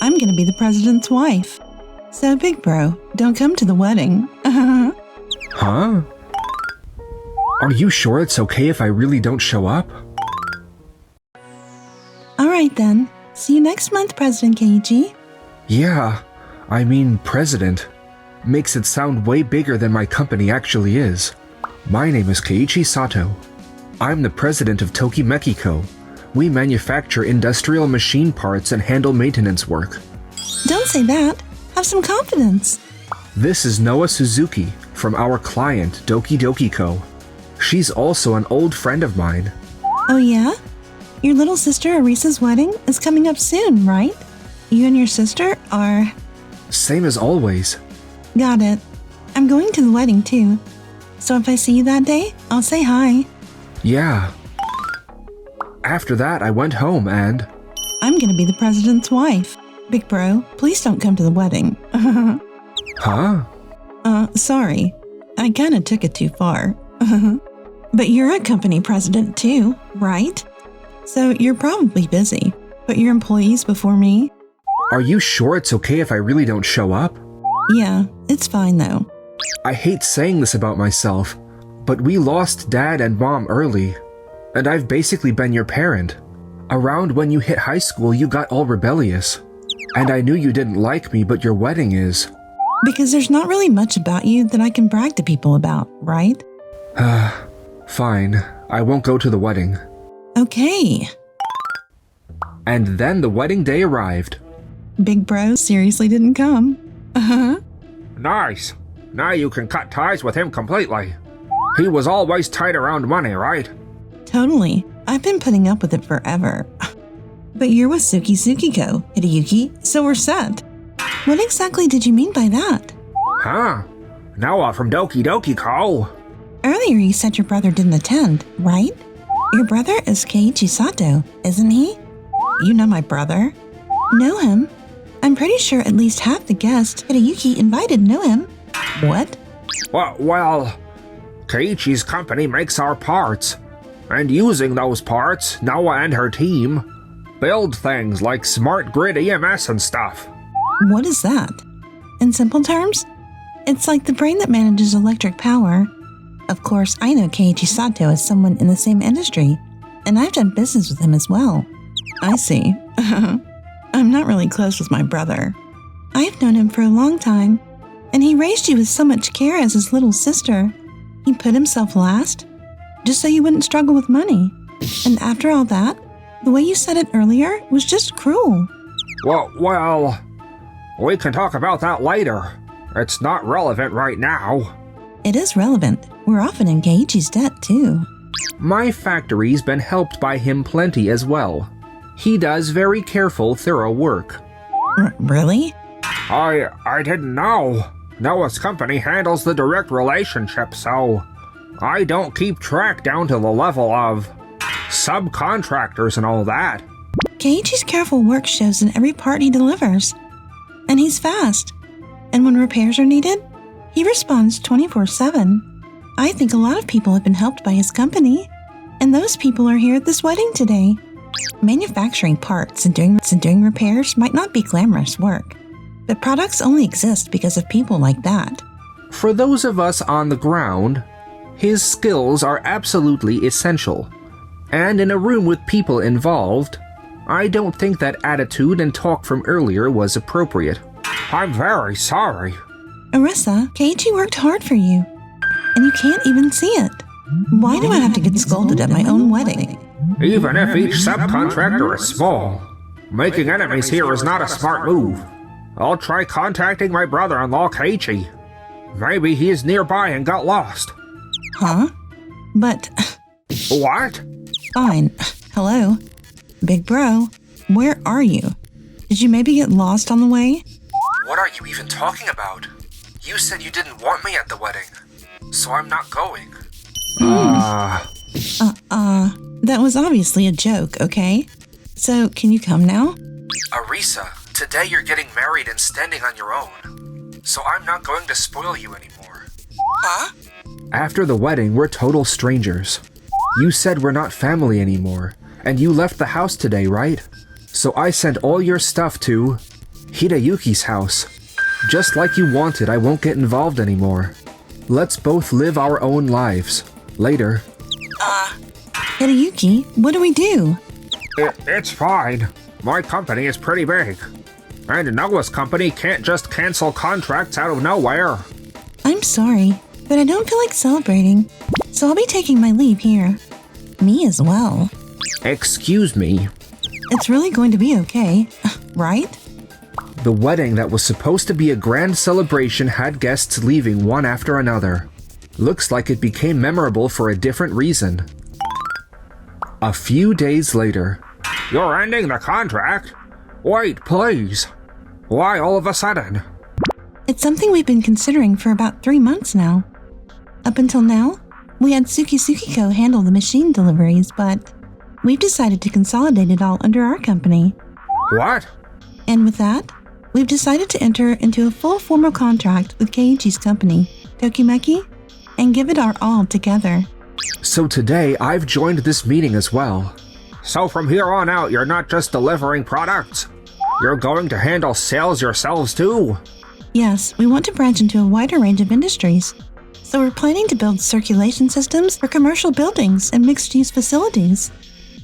I'm gonna be the president's wife. So, big bro, don't come to the wedding. Huh? Are you sure it's okay if I really don't show up? Alright then. See you next month, President Keiichi. Yeah, I mean president. Makes it sound way bigger than my company actually is. My name is Keiichi Sato. I'm the president of Tokimeki Co. We manufacture industrial machine parts and handle maintenance work. Don't say that. Have some confidence. This is Noa Suzuki from our client Doki Doki Co. She's also an old friend of mine. Oh yeah? Your little sister Arisa's wedding is coming up soon, right? You and your sister are... Same as always. Got it. I'm going to the wedding too. So if I see you that day, I'll say hi. Yeah. After that, I went home and... I'm gonna be the president's wife. Big bro, please don't come to the wedding. Huh? Sorry. I kinda took it too far. But you're a company president too, right? So you're probably busy. Put your employees before me. Are you sure it's okay if I really don't show up? Yeah, it's fine though. I hate saying this about myself, but we lost Dad and Mom early, and I've basically been your parent. Around when you hit high school, you got all rebellious. And I knew you didn't like me, but your wedding is. Because there's not really much about you that I can brag to people about, right? Fine, I won't go to the wedding. Okay. And then the wedding day arrived. Big bro seriously didn't come. Nice. Now you can cut ties with him completely. He was always tight around money, right? Totally. I've been putting up with it forever. But you're with Suki Tsukiko, Hideyuki, so we're set. What exactly did you mean by that? Huh? Noah from Doki Doki Co. Earlier you said your brother didn't attend, right? Your brother is Keiichi Sato, isn't he? You know my brother? Know him? I'm pretty sure at least half the guests Hideyuki invited know him. What? Well, Keiichi's company makes our parts. And using those parts, Noah and her team build things like smart grid EMS and stuff. What is that? In simple terms, it's like the brain that manages electric power. Of course, I know Keiichi Sato as someone in the same industry, and I've done business with him as well. I see. I'm not really close with my brother. I've known him for a long time, and he raised you with so much care as his little sister. He put himself last, just so you wouldn't struggle with money. And after all that, the way you said it earlier was just cruel. Well, we can talk about that later. It's not relevant right now. It is relevant. We're often in Keiichi's debt, too. My factory's been helped by him plenty as well. He does very careful, thorough work. Really? I didn't know. Noah's company handles the direct relationship, so I don't keep track down to the level of subcontractors and all that. Keiichi's careful work shows in every part he delivers. And he's fast. And when repairs are needed, he responds 24/7. I think a lot of people have been helped by his company. And those people are here at this wedding today. Manufacturing parts and doing repairs might not be glamorous work, but products only exist because of people like that. For those of us on the ground, his skills are absolutely essential. And in a room with people involved, I don't think that attitude and talk from earlier was appropriate. I'm very sorry. Arisa, Keiichi worked hard for you, and you can't even see it. Why do I have to get scolded at my own wedding? Even if each subcontractor is small, making enemies here is not a smart move. I'll try contacting my brother-in-law Keiichi. Maybe he is nearby and got lost. Huh? But... What? Fine. Hello? Big bro, where are you? Did you maybe get lost on the way? What are you even talking about? You said you didn't want me at the wedding, so I'm not going. That was obviously a joke, okay? So, can you come now? Arisa, today you're getting married and standing on your own, so I'm not going to spoil you anymore. Huh? After the wedding, we're total strangers. You said we're not family anymore, and you left the house today, right? So I sent all your stuff to Hideyuki's house. Just like you wanted, I won't get involved anymore. Let's both live our own lives. Later. Hideyuki, what do we do? It's fine. My company is pretty big. And Noah's company can't just cancel contracts out of nowhere. I'm sorry, but I don't feel like celebrating, so I'll be taking my leave here. Me as well. Excuse me. It's really going to be okay, right? The wedding that was supposed to be a grand celebration had guests leaving one after another. Looks like it became memorable for a different reason. A few days later. You're ending the contract? Wait, please. Why all of a sudden? It's something we've been considering for about 3 months now. Up until now, we had Tsukisuki-ko handle the machine deliveries, but we've decided to consolidate it all under our company. What? And with that, we've decided to enter into a full formal contract with Keiichi's company, Tokimeki, and give it our all together. So today, I've joined this meeting as well. So from here on out, you're not just delivering products. You're going to handle sales yourselves too. Yes, we want to branch into a wider range of industries. So we're planning to build circulation systems for commercial buildings and mixed-use facilities.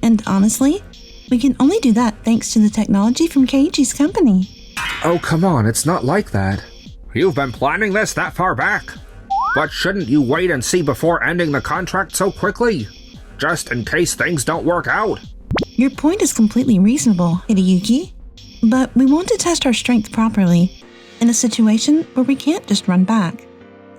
And honestly, we can only do that thanks to the technology from Keiichi's company. Oh, come on, it's not like that. You've been planning this that far back. But shouldn't you wait and see before ending the contract so quickly? Just in case things don't work out. Your point is completely reasonable, Hideyuki. But we want to test our strength properly, in a situation where we can't just run back.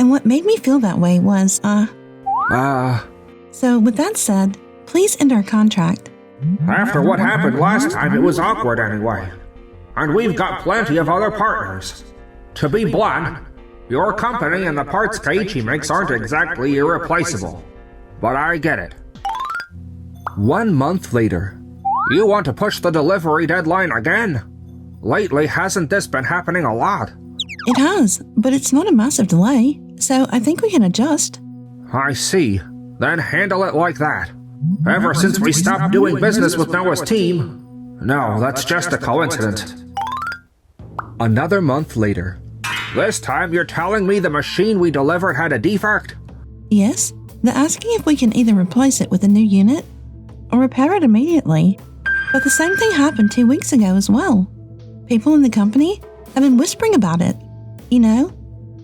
And what made me feel that way was, So with that said, please end our contract. After what happened last time, it was awkward anyway. And we've got plenty of other partners. To be blunt, your company and the parts Keiichi makes aren't exactly irreplaceable. But I get it. 1 month later. You want to push the delivery deadline again? Lately, hasn't this been happening a lot? It has, but it's not a massive delay, so I think we can adjust. I see. Then handle it like that. Ever since we stopped doing business with Noah's team... No, that's just a coincidence. Another month later. This time you're telling me the machine we delivered had a defect? Yes, they're asking if we can either replace it with a new unit or repair it immediately. But the same thing happened 2 weeks ago as well. People in the company have been whispering about it. You know,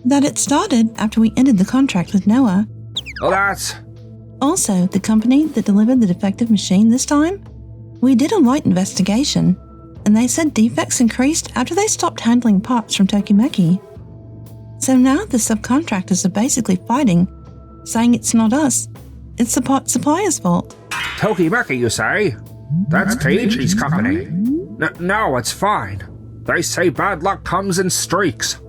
that it started after we ended the contract with Noah. That's... Also, the company that delivered the defective machine this time, we did a light investigation, and they said defects increased after they stopped handling parts from Tokimeki. So now the subcontractors are basically fighting, saying it's not us, it's the part supplier's fault. Tokimeki, you say? That's Keiichi's company. No, it's fine. They say bad luck comes in streaks.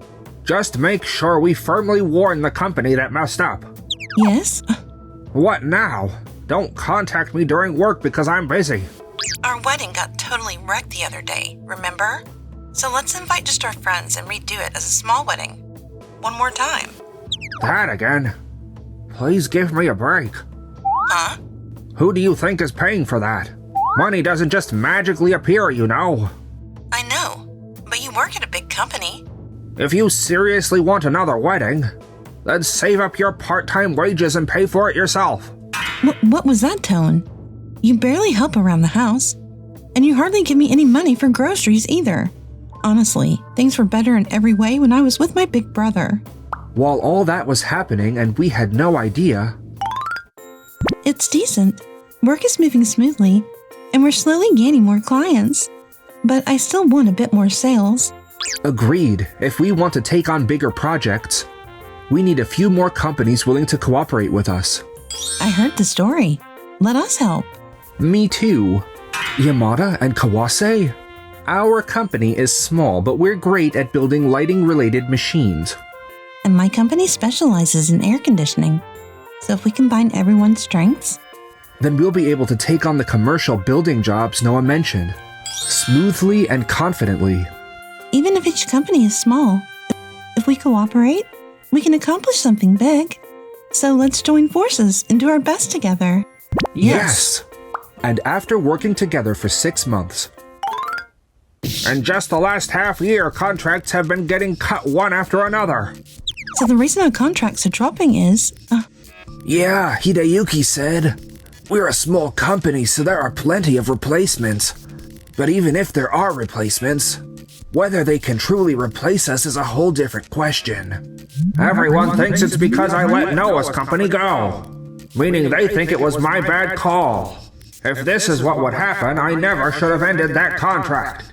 Just make sure we firmly warn the company that messed up. Yes? What now? Don't contact me during work because I'm busy. Our wedding got totally wrecked the other day, remember? So let's invite just our friends and redo it as a small wedding. One more time. That again? Please give me a break. Huh? Who do you think is paying for that? Money doesn't just magically appear, you know. I know, but you work at a big company. If you seriously want another wedding, then save up your part-time wages and pay for it yourself. What was that tone? You barely help around the house, and you hardly give me any money for groceries either. Honestly, things were better in every way when I was with my big brother. While all that was happening and we had no idea... It's decent. Work is moving smoothly, and we're slowly gaining more clients. But I still want a bit more sales. Agreed. If we want to take on bigger projects, we need a few more companies willing to cooperate with us. I heard the story. Let us help. Me too. Yamada and Kawase? Our company is small, but we're great at building lighting-related machines. And my company specializes in air conditioning. So if we combine everyone's strengths, then we'll be able to take on the commercial building jobs Noah mentioned, smoothly and confidently. Even if each company is small, if we cooperate, we can accomplish something big. So let's join forces and do our best together. Yes! And after working together for 6 months, In just the last half year, contracts have been getting cut one after another. So the reason our contracts are dropping is... Yeah, Hideyuki said. We're a small company, so there are plenty of replacements. But even if there are replacements, whether they can truly replace us is a whole different question. Everyone thinks it's because I let Noah's company go, meaning they think it was my bad call. If this is what would happen, I never should have ended that contract.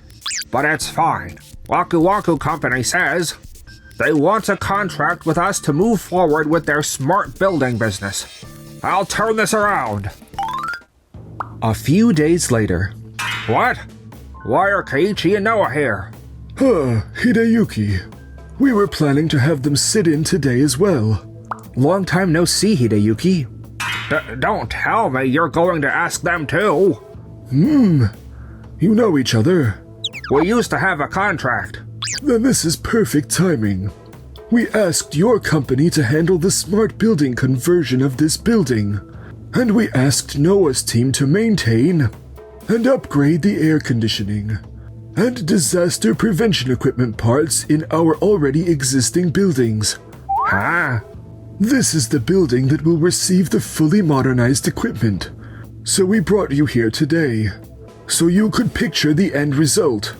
But it's fine. Waku Waku Company says they want a contract with us to move forward with their smart building business. I'll turn this around. A few days later. What? Why are Keiichi and Noah here? Hideyuki. We were planning to have them sit in today as well. Long time no see, Hideyuki. Don't tell me you're going to ask them too. You know each other. We used to have a contract. Then this is perfect timing. We asked your company to handle the smart building conversion of this building. And we asked Noah's team to maintain and upgrade the air conditioning and disaster prevention equipment parts in our already existing buildings. Huh? This is the building that will receive the fully modernized equipment. So we brought you here today, so you could picture the end result.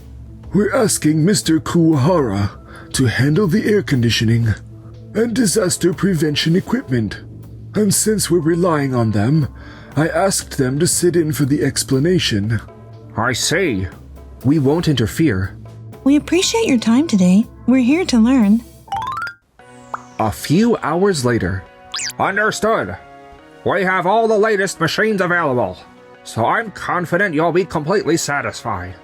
We're asking Mr. Kuwahara to handle the air conditioning and disaster prevention equipment. And since we're relying on them, I asked them to sit in for the explanation. I see. We won't interfere. We appreciate your time today. We're here to learn. A few hours later. Understood. We have all the latest machines available, so I'm confident you'll be completely satisfied.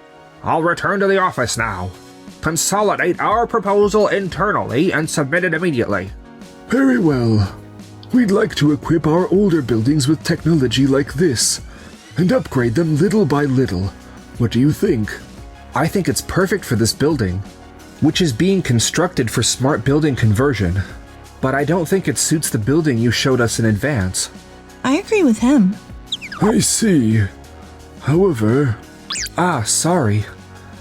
I'll return to the office now. Consolidate our proposal internally and submit it immediately. Very well. We'd like to equip our older buildings with technology like this, and upgrade them little by little. What do you think? I think it's perfect for this building, which is being constructed for smart building conversion. But I don't think it suits the building you showed us in advance. I agree with him. I see. However... Sorry.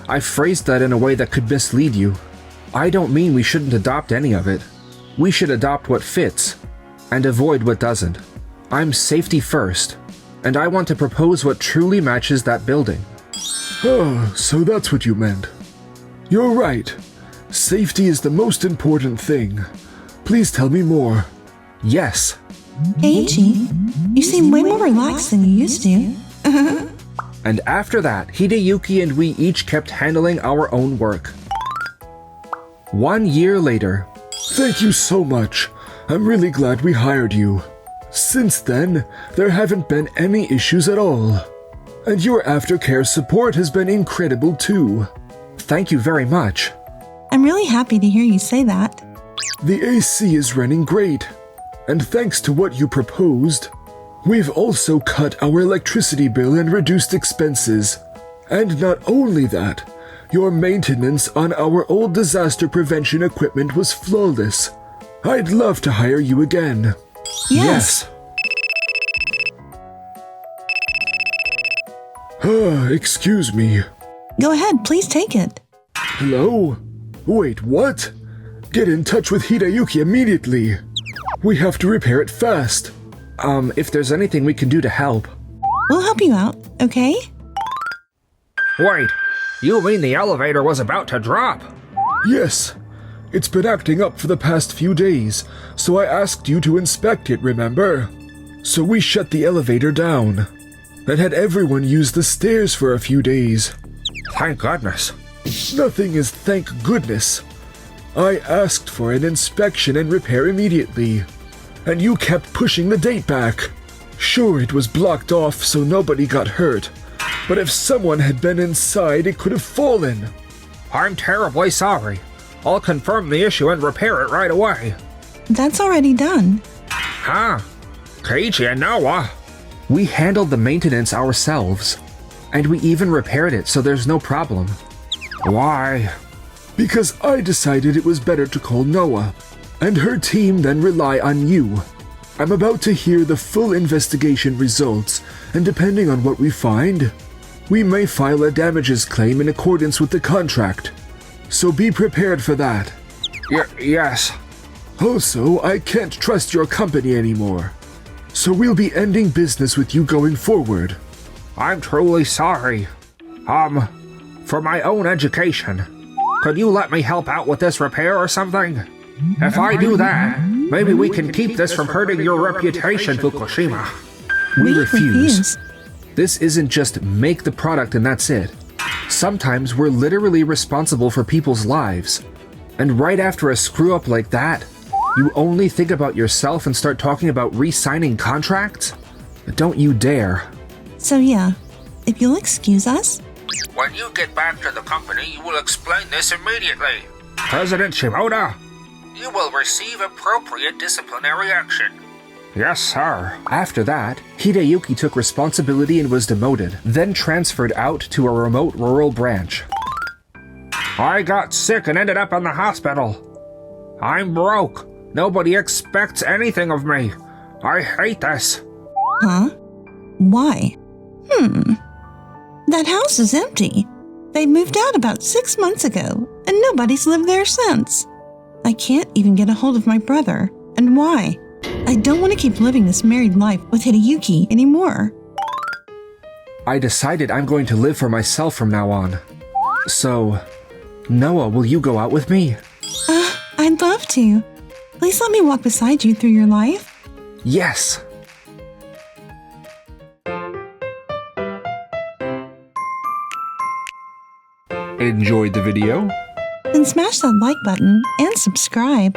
I phrased that in a way that could mislead you. I don't mean we shouldn't adopt any of it. We should adopt what fits, and avoid what doesn't. I'm safety first, and I want to propose what truly matches that building. So that's what you meant. You're right. Safety is the most important thing. Please tell me more. Yes. Keiichi, you seem way more relaxed than you used to. And after that, Hideyuki and we each kept handling our own work. 1 year later. Thank you so much. I'm really glad we hired you. Since then, there haven't been any issues at all. And your aftercare support has been incredible too. Thank you very much. I'm really happy to hear you say that. The AC is running great. And thanks to what you proposed, we've also cut our electricity bill and reduced expenses. And not only that, your maintenance on our old disaster prevention equipment was flawless. I'd love to hire you again. Yes. Excuse me. Go ahead, please take it. Hello? Wait, what? Get in touch with Hideyuki immediately. We have to repair it fast. If there's anything we can do to help. We'll help you out, okay? Wait, you mean the elevator was about to drop? Yes. It's been acting up for the past few days, so I asked you to inspect it, remember? So we shut the elevator down, and had everyone use the stairs for a few days. Thank goodness. Nothing is thank goodness. I asked for an inspection and repair immediately, and you kept pushing the date back. Sure, it was blocked off so nobody got hurt, but if someone had been inside, it could have fallen. I'm terribly sorry. I'll confirm the issue and repair it right away. That's already done. Huh? Keiichi and Noah? We handled the maintenance ourselves, and we even repaired it so there's no problem. Why? Because I decided it was better to call Noah, and her team then rely on you. I'm about to hear the full investigation results, and depending on what we find, we may file a damages claim in accordance with the contract. So be prepared for that. Yes. Also, I can't trust your company anymore. So we'll be ending business with you going forward. I'm truly sorry. For my own education, could you let me help out with this repair or something? If I do that, maybe we can keep this from hurting your reputation, Fukushima. We refuse. This isn't just make the product and that's it. Sometimes we're literally responsible for people's lives. And right after a screw-up like that, you only think about yourself and start talking about re-signing contracts? Don't you dare. So yeah, if you'll excuse us. When you get back to the company, you will explain this immediately. President Shimoda, you will receive appropriate disciplinary action. Yes, sir. After that, Hideyuki took responsibility and was demoted, then transferred out to a remote rural branch. I got sick and ended up in the hospital. I'm broke. Nobody expects anything of me. I hate this. Huh? Why? That house is empty. They moved out about 6 months ago, and nobody's lived there since. I can't even get a hold of my brother. And why? I don't want to keep living this married life with Hideyuki anymore. I decided I'm going to live for myself from now on. So, Noah, will you go out with me? I'd love to. Please let me walk beside you through your life. Yes. Enjoyed the video? Then smash that like button and subscribe.